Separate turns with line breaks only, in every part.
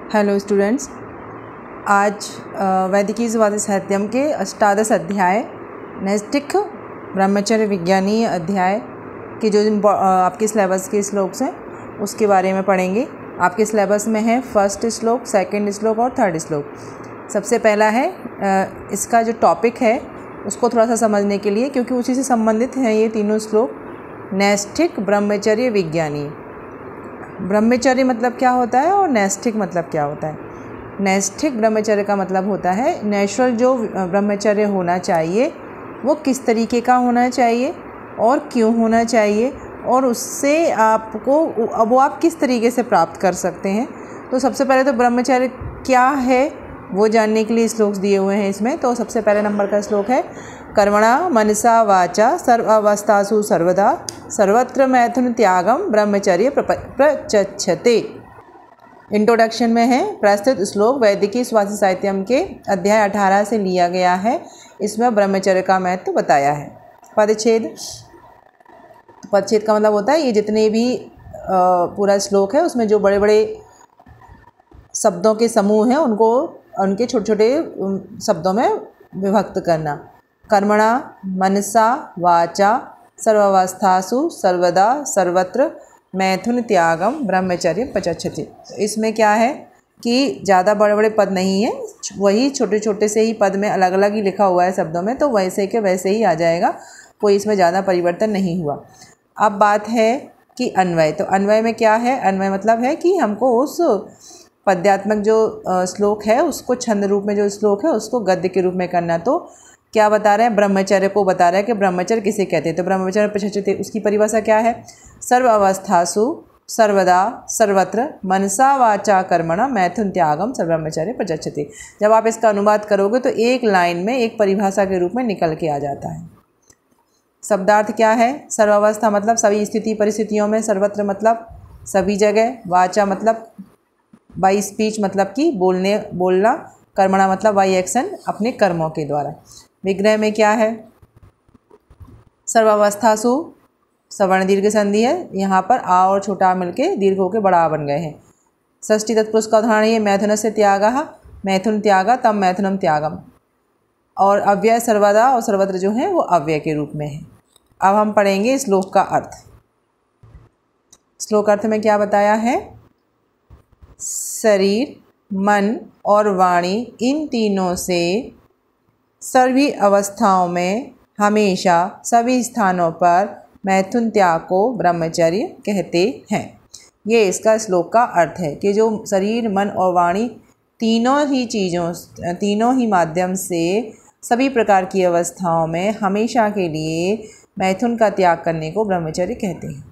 Hello students, आज वैदिकी स्वाति साहित्यम के अष्टादश अध्याय नैष्ठिक ब्रह्मचर्य विज्ञानीय अध्याय के जो आपके सिलेबस के श्लोक हैं उसके बारे में पढ़ेंगे। आपके सिलेबस में है फर्स्ट श्लोक, सेकंड श्लोक और थर्ड श्लोक। सबसे पहला है इसका जो टॉपिक है उसको थोड़ा सा समझने के लिए, क्योंकि उसी से संबंधित हैं ये तीनों श्लोक। नैष्ठिक ब्रह्मचर्य विज्ञानीय, ब्रह्मचर्य मतलब क्या होता है और नैष्ठिक मतलब क्या होता है। नैष्ठिक ब्रह्मचर्य का मतलब होता है नेचुरल जो ब्रह्मचर्य होना चाहिए वो किस तरीके का होना चाहिए और क्यों होना चाहिए, और उससे आपको वो आप किस तरीके से प्राप्त कर सकते हैं। तो सबसे पहले तो ब्रह्मचर्य क्या है वो जानने के लिए श्लोक दिए हुए हैं इसमें। तो सबसे पहले नंबर का श्लोक है कर्मणा मनसा वाचा सर्व अवस्थासु सर्वदा सर्वत्र मैथुन त्यागम ब्रह्मचर्य प्रचक्षते। इंट्रोडक्शन में है प्रस्तुत श्लोक वैदिकी स्वाति साहित्यम के अध्याय 18 से लिया गया है। इसमें ब्रह्मचर्य का महत्व बताया है। पदच्छेद का मतलब होता है ये जितने भी पूरा श्लोक है उसमें जो बड़े बड़े शब्दों के समूह हैं उनको उनके छोटे छोटे शब्दों में विभक्त करना। कर्मणा मनसा वाचा सर्वावस्थासु सर्वदा सर्वत्र मैथुन त्यागम ब्रह्मचर्य प्रचक्षते। इसमें क्या है कि ज़्यादा बड़े बड़े पद नहीं है, वही छोटे छोटे से ही पद में अलग अलग ही लिखा हुआ है शब्दों में, तो वैसे के वैसे ही आ जाएगा, कोई इसमें ज़्यादा परिवर्तन नहीं हुआ। अब बात है कि अन्वय। तो अन्वय में क्या है, अन्वय मतलब है कि हमको उस पद्यात्मक जो श्लोक है उसको छंद रूप में जो श्लोक है उसको गद्य के रूप में करना। तो क्या बता रहे हैं, ब्रह्मचर्य को बता रहा है कि ब्रह्मचर्य किसे कहते हैं। तो ब्रह्मचर्य प्रचक्षते उसकी परिभाषा क्या है, सर्व अवस्थासु सर्वदा सर्वत्र मनसा वाचा कर्मणा मैथुन त्यागम सर्व ब्रह्मचर्य प्रचक्षते। जब आप इसका अनुवाद करोगे तो एक लाइन में एक परिभाषा के रूप में निकल के आ जाता है। शब्दार्थ क्या है, सर्वावस्था मतलब सभी स्थिति परिस्थितियों में, सर्वत्र मतलब सभी जगह, वाचा मतलब बाई स्पीच मतलब कि बोलना, कर्मणा मतलब बाई एक्शन अपने कर्मों के द्वारा। विग्रह में क्या है, सर्वावस्थासु सवर्ण दीर्घ संधि है, यहाँ पर आ और छोटा आ मिलके दीर्घ होकर बड़ा आ बन गए हैं। षष्ठी तत्पुरुष का उदाहरण ये मैथुन से त्यागः, मैथुन त्यागा तम मैथुनम त्यागम। और अव्यय सर्वदा और सर्वत्र जो है वो अव्यय के रूप में है। अब हम पढ़ेंगे श्लोक का अर्थ। श्लोक अर्थ में क्या बताया है, शरीर मन और वाणी इन तीनों से सभी अवस्थाओं में हमेशा सभी स्थानों पर मैथुन त्याग को ब्रह्मचर्य कहते हैं। ये इसका श्लोक का अर्थ है कि जो शरीर मन और वाणी तीनों ही माध्यम से सभी प्रकार की अवस्थाओं में हमेशा के लिए मैथुन का त्याग करने को ब्रह्मचर्य कहते हैं।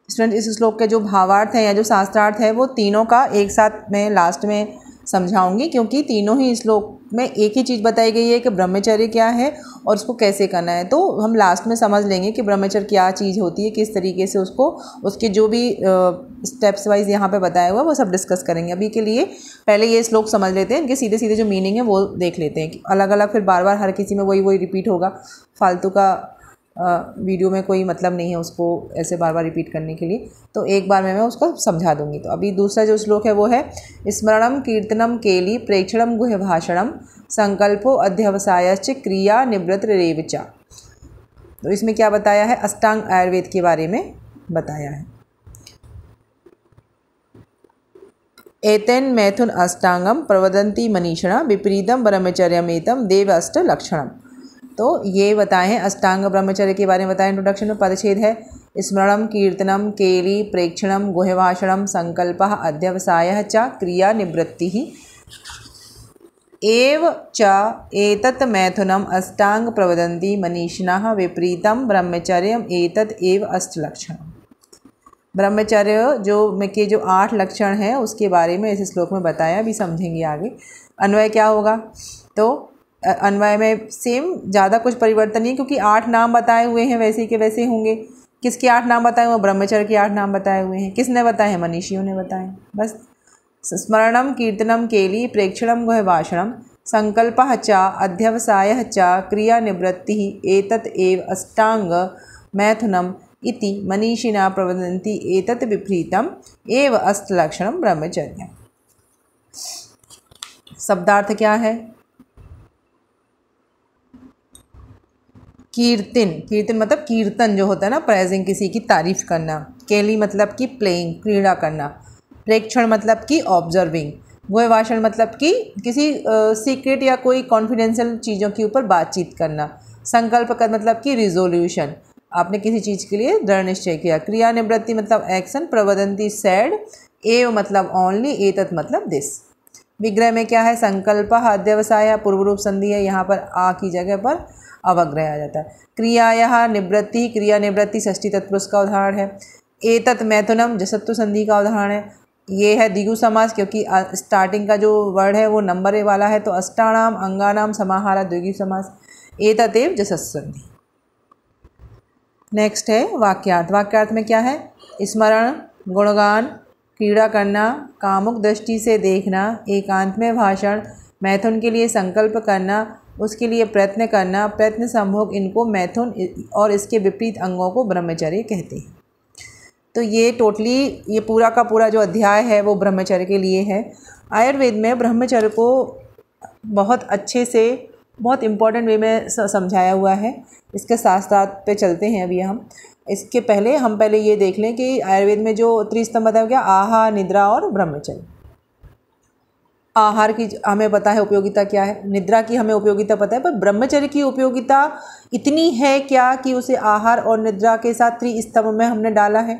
स्टूडेंट, इस श्लोक के जो भावार्थ है या जो शास्त्रार्थ है वो तीनों का एक साथ मैं लास्ट में समझाऊंगी, क्योंकि तीनों ही श्लोक में एक ही चीज़ बताई गई है कि ब्रह्मचर्य क्या है और उसको कैसे करना है। तो हम लास्ट में समझ लेंगे कि ब्रह्मचर्य क्या चीज़ होती है, किस तरीके से उसको उसके जो भी स्टेप्स वाइज यहाँ पे बताया हुआ है वो सब डिस्कस करेंगे। अभी के लिए पहले ये श्लोक समझ लेते हैं, इनके सीधे सीधे जो मीनिंग है वो देख लेते हैं। अलग अलग फिर बार बार हर किसी में वही रिपीट होगा, फालतू का वीडियो में कोई मतलब नहीं है उसको ऐसे बार बार रिपीट करने के लिए। तो एक बार में मैं उसको समझा दूंगी। तो अभी दूसरा जो श्लोक है वो है स्मरणम कीर्तनम केली प्रेक्षणम गुह्य भाषणम संकल्पो अध्यवसायश्च क्रिया निवृत्त रेवचा। तो इसमें क्या बताया है, अष्टांग आयुर्वेद के बारे में बताया है। एतेन मैथुन अष्टांगम प्रवदन्ति मनीषिणा विपरीतम ब्रह्मचर्यमेतम देव अष्ट लक्षणम। तो ये बताए हैं अष्टांग ब्रह्मचर्य के बारे में बताया इंट्रोडक्शन में। पदच्छेद है स्मरणम कीर्तनम केली प्रेक्षणम गुह्यभाषणम संकल्पः अध्यवसायः च क्रिया निवृत्तिः एव च एतत् मैथुनम अष्टांग प्रवदन्ति मनीषिणः विपरीतम ब्रह्मचर्यम एतत् एव अष्टलक्षणम। ब्रह्मचर्य जो 8 लक्षण हैं उसके बारे में इस श्लोक में बताया, भी समझेंगे आगे। अन्वय क्या होगा, तो अन्वय में सेम ज़्यादा कुछ परिवर्तन नहीं, क्योंकि 8 नाम बताए हुए हैं वैसे के वैसे होंगे। किसके 8 नाम बताए हुए, ब्रह्मचर्य के 8 नाम बताए हुए हैं। किसने बताए हैं, मनीषियों ने बताए। बस स्मरणम कीर्तनम केली प्रेक्षणम गुह्यभाषणम संकल्पः च अध्यवसायः च क्रिया निवृत्तिः एतत् एव अष्टांग मैथुनम इति मनीषिणा प्रवदन्ति एतत् विपरीतम एव अष्टलक्षणम ब्रह्मचर्य। शब्दार्थ क्या है? कीर्तन। कीर्तन मतलब कीर्तन जो होता है ना, प्रेजिंग, किसी की तारीफ करना। केली मतलब कि प्लेइंग, क्रीड़ा करना। प्रेक्षण मतलब कि ऑब्जर्विंग। गोय भाषण मतलब कि किसी सीक्रेट या कोई कॉन्फिडेंशियल चीज़ों के ऊपर बातचीत करना। संकल्प का मतलब कि रिजोल्यूशन, आपने किसी चीज़ के लिए दृढ़ निश्चय किया। क्रिया निवृत्ति मतलब एक्शन। प्रवदंती सैड। एव मतलब ओनली। एतत् मतलब दिस। विग्रह में क्या है? संकल्प, अध्यवसाय, पूर्व रूप संधि है, यहाँ पर आ की जगह पर अवग्रह आ जाता है। क्रियाया निवृत्ति, क्रिया निवृत्ति षष्ठी तत्पुरुष का उदाहरण है। एतत् मैथुनम जसत्व संधि का उदाहरण है। ये है द्विगु समास, क्योंकि स्टार्टिंग का जो वर्ड है वो नंबर वाला है, तो अष्टाणाम अंगानाम समाहारा द्विगु समास। एतदेव जसत्व संधि। नेक्स्ट है वाक्यार्थ। वाक्यार्थ में क्या है? स्मरण, गुणगान, क्रीड़ा करना, कामुक दृष्टि से देखना, एकांत में भाषण, मैथुन के लिए संकल्प करना, उसके लिए प्रयत्न करना, प्रयत्न संभोग, इनको मैथुन और इसके विपरीत अंगों को ब्रह्मचर्य कहते हैं। तो ये टोटली ये पूरा का पूरा जो अध्याय है वो ब्रह्मचर्य के लिए है। आयुर्वेद में ब्रह्मचर्य को बहुत अच्छे से, बहुत इम्पोर्टेंट वे में समझाया हुआ है। इसके साथ साथ पे चलते हैं अभी हम। इसके पहले हम ये देख लें कि आयुर्वेद में जो त्रिस्तंभ बताया गया, आहार, निद्रा और ब्रह्मचर्य। आहार की हमें पता है उपयोगिता क्या है, निद्रा की हमें उपयोगिता पता है, पर ब्रह्मचर्य की उपयोगिता इतनी है क्या कि उसे आहार और निद्रा के साथ त्रिस्तंभ में हमने डाला है?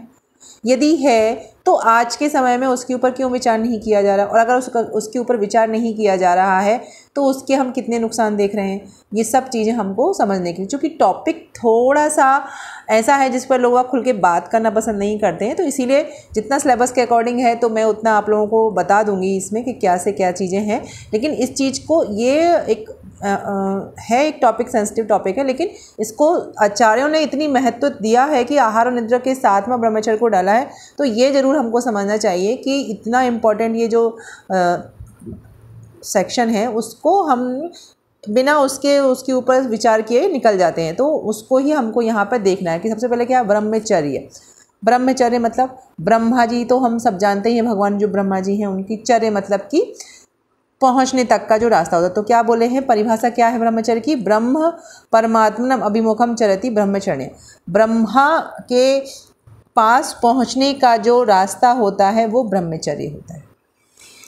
यदि है तो आज के समय में उसके ऊपर क्यों विचार नहीं किया जा रहा? और अगर उसके ऊपर विचार नहीं किया जा रहा है तो उसके हम कितने नुकसान देख रहे हैं? ये सब चीज़ें हमको समझने के लिए, क्योंकि टॉपिक थोड़ा सा ऐसा है जिस पर लोग खुल के बात करना पसंद नहीं करते हैं, तो इसीलिए जितना सिलेबस के अकॉर्डिंग है तो मैं उतना आप लोगों को बता दूंगी इसमें कि क्या से क्या चीज़ें हैं। लेकिन इस चीज़ को, ये एक टॉपिक, सेंसिटिव टॉपिक है, लेकिन इसको आचार्यों ने इतनी महत्व दिया है कि आहार और निद्रा के साथ में ब्रह्मचर्य को डाला है, तो ये ज़रूर हमको समझना चाहिए कि इतना इम्पोर्टेंट ये जो सेक्शन है उसको हम बिना उसके ऊपर विचार किए निकल जाते हैं। तो उसको ही हमको यहाँ पर देखना है कि सबसे पहले क्या है? ब्रह्मचर्य। ब्रह्मचर्य मतलब ब्रह्मा जी तो हम सब जानते ही हैं, भगवान जो ब्रह्मा जी हैं उनकी चर्य मतलब कि पहुँचने तक का जो रास्ता होता है। तो क्या बोले हैं? परिभाषा क्या है ब्रह्मचर्य की? ब्रह्म परमात्मनम अभिमुखम चरति ब्रह्मचर्य। ब्रह्मा के पास पहुँचने का जो रास्ता होता है वो ब्रह्मचर्य होता है।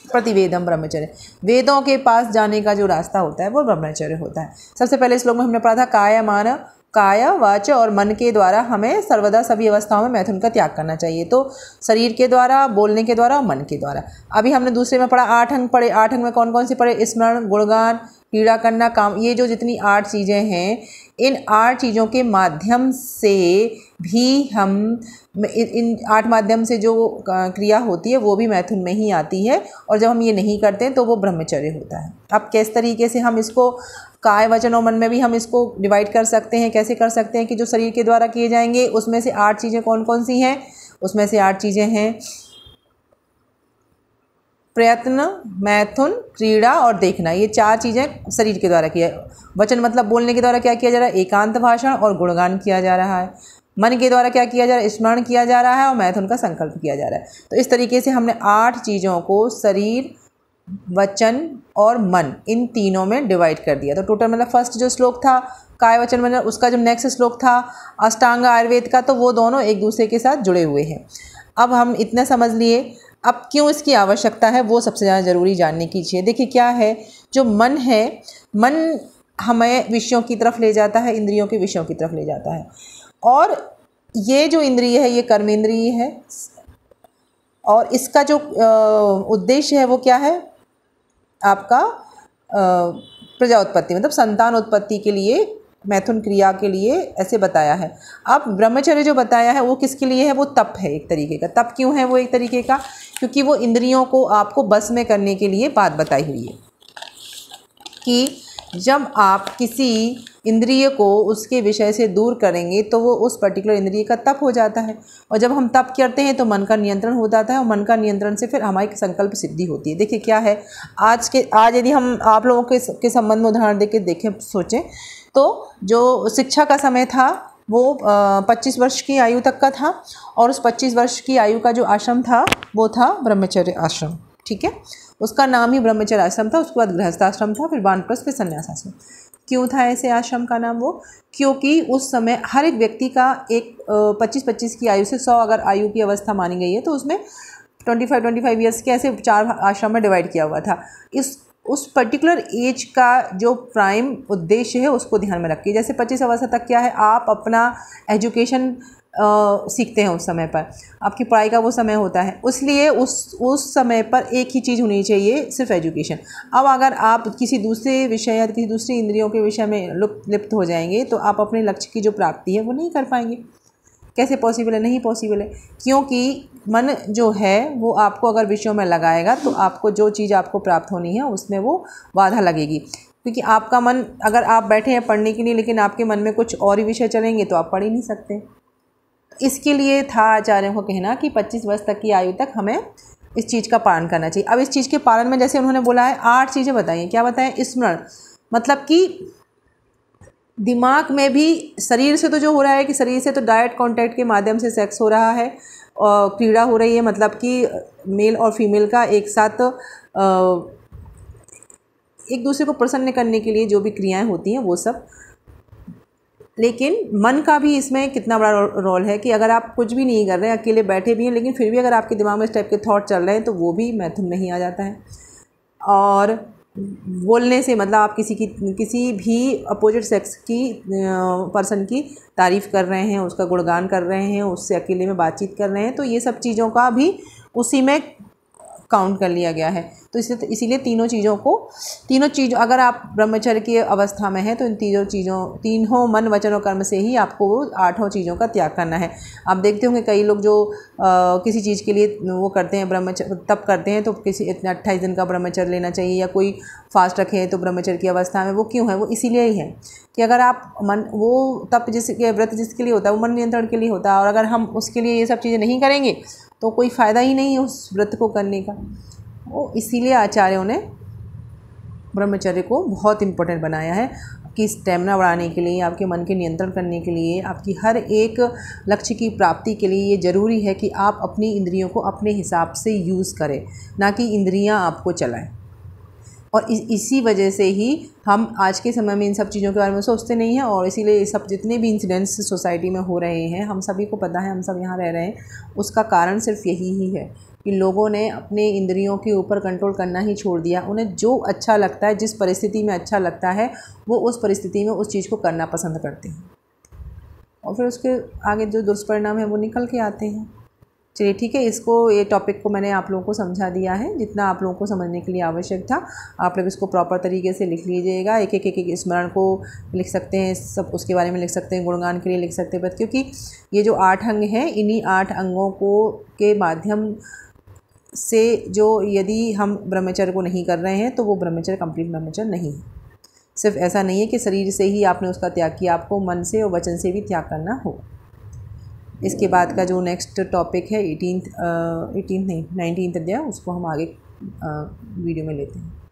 प्रतिवेदम ब्रह्मचर्य, वेदों के पास जाने का जो रास्ता होता है वो ब्रह्मचर्य होता है। सबसे पहले श्लोक में हमने पढ़ा था काया मान, काया वाच और मन के द्वारा हमें सर्वदा सभी अवस्थाओं में मैथुन का त्याग करना चाहिए। तो शरीर के द्वारा, बोलने के द्वारा और मन के द्वारा। अभी हमने दूसरे में पढ़ा 8 अंग पढ़े। 8 अंग में कौन कौन से पढ़े? स्मरण, गुणगान, क्रीड़ा करना, काम। ये जो जितनी 8 चीज़ें हैं, इन 8 चीज़ों के माध्यम से भी हम इन 8 माध्यम से जो क्रिया होती है वो भी मैथुन में ही आती है, और जब हम ये नहीं करते हैं तो वो ब्रह्मचर्य होता है। अब किस तरीके से हम इसको काय, वचन और मन में भी हम इसको डिवाइड कर सकते हैं? कैसे कर सकते हैं कि जो शरीर के द्वारा किए जाएंगे उसमें से 8 चीज़ें कौन कौन सी हैं? उसमें से 8 चीज़ें हैं प्रयत्न, मैथुन, क्रीड़ा और देखना। ये 4 चीज़ें शरीर के द्वारा किया। वचन मतलब बोलने के द्वारा क्या किया जा रहा है? एकांत भाषण और गुणगान किया जा रहा है। मन के द्वारा क्या किया जा रहा है? स्मरण किया जा रहा है और मैथुन का संकल्प किया जा रहा है। तो इस तरीके से हमने 8 चीज़ों को शरीर, वचन और मन, इन तीनों में डिवाइड कर दिया। तो टोटल मतलब फर्स्ट जो श्लोक था काय वचन मन, उसका जो नेक्स्ट श्लोक था अष्टांग आयुर्वेद का, तो वो दोनों एक दूसरे के साथ जुड़े हुए हैं। अब हम इतना समझ लिए। अब क्यों इसकी आवश्यकता है वो सबसे ज़्यादा ज़रूरी जानने की चीज़ है। देखिए क्या है, जो मन है, मन हमें विषयों की तरफ ले जाता है, इंद्रियों के विषयों की तरफ ले जाता है। और ये जो इंद्रिय है ये कर्म इंद्रिय है, और इसका जो उद्देश्य है वो क्या है? आपका प्रजा उत्पत्ति, मतलब संतान उत्पत्ति के लिए, मैथुन क्रिया के लिए ऐसे बताया है। अब ब्रह्मचर्य जो बताया है वो किसके लिए है? वो तप है एक तरीके का। तप क्यों है वो एक तरीके का? क्योंकि वो इंद्रियों को आपको बस में करने के लिए बात बताई हुई है कि जब आप किसी इंद्रिय को उसके विषय से दूर करेंगे तो वो उस पर्टिकुलर इंद्रिय का तप हो जाता है, और जब हम तप करते हैं तो मन का नियंत्रण हो जाता है, और मन का नियंत्रण से फिर हमारी संकल्प सिद्धि होती है। देखिए क्या है, आज यदि हम आप लोगों के संबंध में उदाहरण देखें सोचें, तो जो शिक्षा का समय था वो 25 वर्ष की आयु तक का था, और उस 25 वर्ष की आयु का जो आश्रम था वो था ब्रह्मचर्य आश्रम। ठीक है। उसका नाम ही ब्रह्मचर्य आश्रम था, उसके बाद गृहस्थाश्रम था, फिर वानप्रस्थ, फिर संन्यास आश्रम। क्यों था ऐसे आश्रम का नाम? वो क्योंकि उस समय हर एक व्यक्ति का एक 25-25 की आयु से 100 अगर आयु की अवस्था मानी गई है तो उसमें 25 ईयर्स के ऐसे 4 आश्रम में डिवाइड किया हुआ था। उस पर्टिकुलर एज का जो प्राइम उद्देश्य है उसको ध्यान में रखिए। जैसे 25 अवस्था तक क्या है, आप अपना एजुकेशन सीखते हैं, उस समय पर आपकी पढ़ाई का वो समय होता है, इसलिए उस समय पर एक ही चीज़ होनी चाहिए, सिर्फ एजुकेशन। अब अगर आप किसी दूसरे विषय या किसी दूसरी इंद्रियों के विषय में लिप्त हो जाएंगे तो आप अपने लक्ष्य की जो प्राप्ति है वो नहीं कर पाएंगे। कैसे पॉसिबल है? नहीं पॉसिबल है, क्योंकि मन जो है वो आपको अगर विषयों में लगाएगा तो आपको जो चीज़ आपको प्राप्त होनी है उसमें वो बाधा लगेगी। क्योंकि आपका मन, अगर आप बैठे हैं पढ़ने के लिए लेकिन आपके मन में कुछ और ही विषय चलेंगे तो आप पढ़ ही नहीं सकते। इसके लिए था आचार्यों को कहना कि 25 वर्ष तक की आयु तक हमें इस चीज़ का पालन करना चाहिए। अब इस चीज़ के पालन में जैसे उन्होंने बोला है 8 चीज़ें बताइए। क्या बताएं? स्मरण, मतलब कि दिमाग में भी, शरीर से तो जो हो रहा है कि शरीर से तो डायरेक्ट कांटेक्ट के माध्यम से सेक्स हो रहा है और क्रीड़ा हो रही है, मतलब कि मेल और फीमेल का एक साथ एक दूसरे को प्रसन्न करने के लिए जो भी क्रियाएं होती हैं वो सब। लेकिन मन का भी इसमें कितना बड़ा रोल है कि अगर आप कुछ भी नहीं कर रहे हैं, अकेले बैठे भी हैं, लेकिन फिर भी अगर आपके दिमाग में इस टाइप के थॉट चल रहे हैं तो वो भी मैथुन में ही आ जाता है। और बोलने से, मतलब आप किसी भी अपोजिट सेक्स की पर्सन की तारीफ़ कर रहे हैं, उसका गुणगान कर रहे हैं, उससे अकेले में बातचीत कर रहे हैं, तो ये सब चीज़ों का भी उसी में काउंट कर लिया गया है। तो इसीलिए तीनों चीज़ अगर आप ब्रह्मचर्य की अवस्था में हैं तो इन तीनों मन वचन और कर्म से ही आपको 8 चीज़ों का त्याग करना है। आप देखते होंगे कई लोग जो किसी चीज़ के लिए वो करते हैं, ब्रह्मचर्य तप करते हैं, तो किसी इतना 28 दिन का ब्रह्मचर्य लेना चाहिए, या कोई फास्ट रखे तो ब्रह्मचर्य की अवस्था में। वो क्यों है? वो इसीलिए ही है कि अगर आप वो तप व्रत जिसके लिए होता है वो मन नियंत्रण के लिए होता है, और अगर हम उसके लिए ये सब चीज़ें नहीं करेंगे तो कोई फ़ायदा ही नहीं है उस व्रत को करने का। वो इसीलिए आचार्यों ने ब्रह्मचर्य को बहुत इम्पोर्टेंट बनाया है कि स्टेमिना बढ़ाने के लिए, आपके मन के नियंत्रण करने के लिए, आपकी हर एक लक्ष्य की प्राप्ति के लिए ये ज़रूरी है कि आप अपनी इंद्रियों को अपने हिसाब से यूज़ करें, ना कि इंद्रियां आपको चलाएं। और इसी वजह से ही हम आज के समय में इन सब चीज़ों के बारे में सोचते नहीं हैं, और इसीलिए ये सब जितने भी इंसिडेंट्स सोसाइटी में हो रहे हैं, हम सभी को पता है, हम सब यहाँ रह रहे हैं, उसका कारण सिर्फ यही ही है कि लोगों ने अपने इंद्रियों के ऊपर कंट्रोल करना ही छोड़ दिया। उन्हें जो अच्छा लगता है, जिस परिस्थिति में अच्छा लगता है, वो उस परिस्थिति में उस चीज़ को करना पसंद करते हैं, और फिर उसके आगे जो दुष्परिणाम है वो निकल के आते हैं। चलिए ठीक है, ये टॉपिक को मैंने आप लोगों को समझा दिया है जितना आप लोगों को समझने के लिए आवश्यक था। आप लोग इसको प्रॉपर तरीके से लिख लीजिएगा, एक एक स्मरण को लिख सकते हैं, सब उसके बारे में लिख सकते हैं, गुणगान के लिए लिख सकते हैं, बस क्योंकि ये जो 8 अंग हैं, इन्हीं 8 अंगों के माध्यम से जो, यदि हम ब्रह्मचर्य को नहीं कर रहे हैं तो वो ब्रह्मचर्य कंप्लीट ब्रह्मचर्य नहीं है। सिर्फ ऐसा नहीं है कि शरीर से ही आपने उसका त्याग किया, आपको मन से और वचन से भी त्याग करना हो। इसके बाद का जो नेक्स्ट टॉपिक है 19th अध्याय, उसको हम आगे वीडियो में लेते हैं।